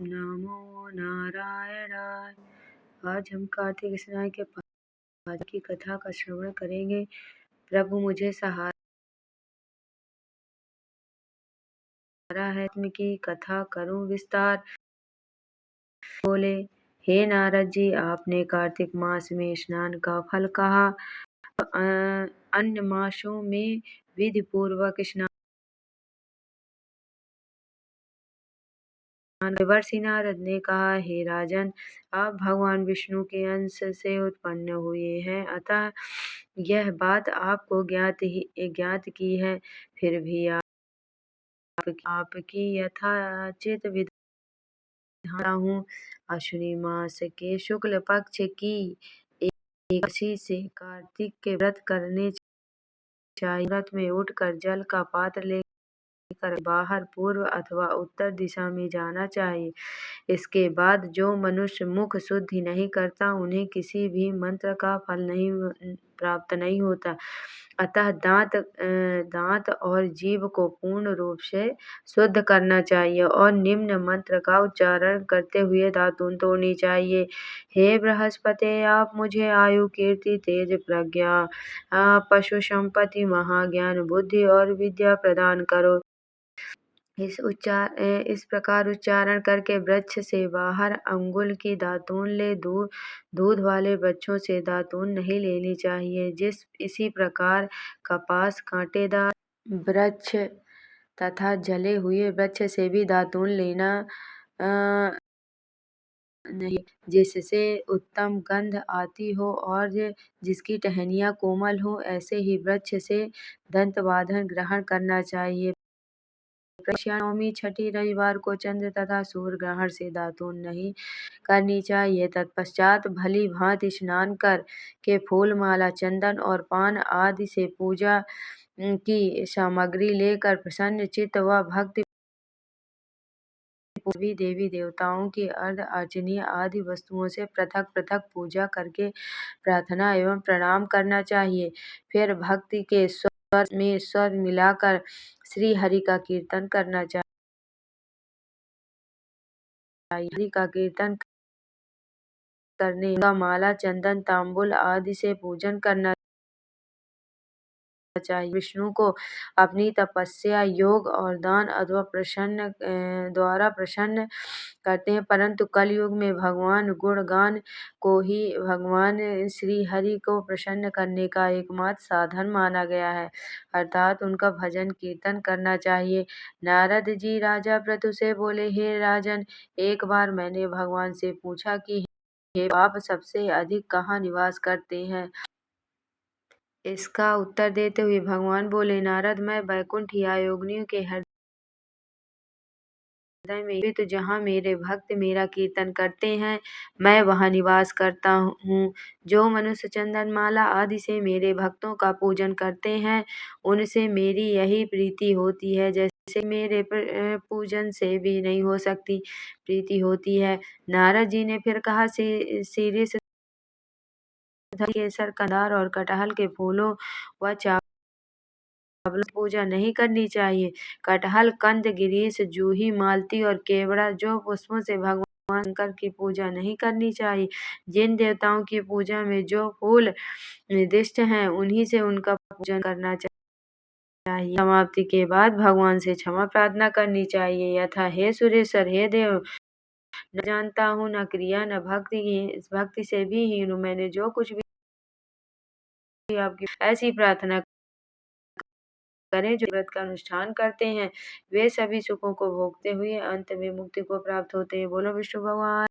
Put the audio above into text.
नमो नारायणाय। आज हम कार्तिक स्नान के पाद की कथा का श्रवण करेंगे। प्रभु मुझे सहारा है, तुम की कथा करूं विस्तार। बोले, हे नारद जी, आपने कार्तिक मास में स्नान का फल कहा। अन्य मासों में विधि पूर्वक स्नान। देवर्षि नारद ने कहा, हे राजन, आप भगवान विष्णु के अंश से उत्पन्न हुए हैं, अतः यह बात आपको ज्ञात की है। फिर भी आपकी यथाचित विधान हूँ। अश्विनी मास के शुक्ल पक्ष की एकादशी से कार्तिक के व्रत करने चाहिए। व्रत में उठकर जल का पात्र लेकर बाहर पूर्व अथवा उत्तर दिशा में जाना चाहिए। इसके बाद जो मनुष्य मुख शुद्धि नहीं करता, उन्हें किसी भी मंत्र का फल प्राप्त नहीं होता। अतः दांत और जीभ को पूर्ण रूप से शुद्ध करना चाहिए और निम्न मंत्र का उच्चारण करते हुए दातून तोड़नी चाहिए। हे बृहस्पति, आप मुझे आयु, कीर्ति, तेज, प्रज्ञा, पशु संपत्ति, महाज्ञान, बुद्धि और विद्या प्रदान करो। इस प्रकार उच्चारण करके वृक्ष से बाहर अंगुल की दातून ले। दूध वाले वृक्षों से दातून नहीं लेनी चाहिए। इसी प्रकार कपास, कांटेदार वृक्ष तथा जले हुए वृक्ष से भी दातून लेना नहीं, जिससे उत्तम गंध आती हो और जिसकी टहनियाँ कोमल हो। ऐसे ही वृक्ष से दंतवाधन ग्रहण करना चाहिए। नवमी, छठी, रविवार को चंद्र तथा सूर्य ग्रहण से दातून नहीं करनी चाहिए। तत्पश्चात भली भांति स्नान कर के फूल माला, चंदन और पान आदि से पूजा की सामग्री लेकर प्रसन्न चित्त व भक्ति सभी देवी देवताओं की अर्ध अर्चनीय आदि वस्तुओं से पृथक पृथक पूजा करके प्रार्थना एवं प्रणाम करना चाहिए। फिर भक्ति के स्वर में स्वर मिलाकर श्री हरि का कीर्तन करना चाहिए। हरि का कीर्तन करने का माला, चंदन, तांबुल आदि से पूजन करना चाहिए। विष्णु को अपनी तपस्या, योग और दान अथवा द्वारा प्रसन्न करते हैं, परंतु कलयुग में भगवान गुणगान को ही भगवान श्री हरि को प्रसन्न करने का एकमात्र साधन माना गया है, अर्थात उनका भजन कीर्तन करना चाहिए। नारद जी राजा पृथु से बोले, हे राजन, एक बार मैंने भगवान से पूछा कि हे आप सबसे अधिक कहाँ निवास करते हैं। इसका उत्तर देते हुए भगवान बोले, नारद, मैं वैकुंठ या योगिनियों के हृदय में तो जहाँ मेरे भक्त मेरा कीर्तन करते हैं, मैं वहाँ निवास करता हूँ। जो मनुष्य चंदन माला आदि से मेरे भक्तों का पूजन करते हैं, उनसे मेरी यही प्रीति होती है, जैसे मेरे पूजन से भी नहीं हो सकती प्रीति होती है। नारद जी ने फिर कहा, शीर्ष, केसर, कंदार और कटहल के फूलों व पूजा नहीं करनी चाहिए। कटहल, कंद, गिरीश, जूही, मालती और केवड़ा जो पुष्पों से भगवान शंकर की पूजा नहीं करनी चाहिए। जिन देवताओं की पूजा में जो फूल निर्दिष्ट हैं, उन्हीं से उनका पूजन करना चाहिए। समाप्ति के बाद भगवान से क्षमा प्रार्थना करनी चाहिए, यथा, हे सुरेश्वर, हे देव, न जानता हूँ, न क्रिया न भक्ति से भी हीन हूँ। मैंने जो कुछ भी आपकी ऐसी प्रार्थना करें। जो व्रत का अनुष्ठान करते हैं, वे सभी सुखों को भोगते हुए अंत में मुक्ति को प्राप्त होते हैं। बोलो विष्णु भगवान।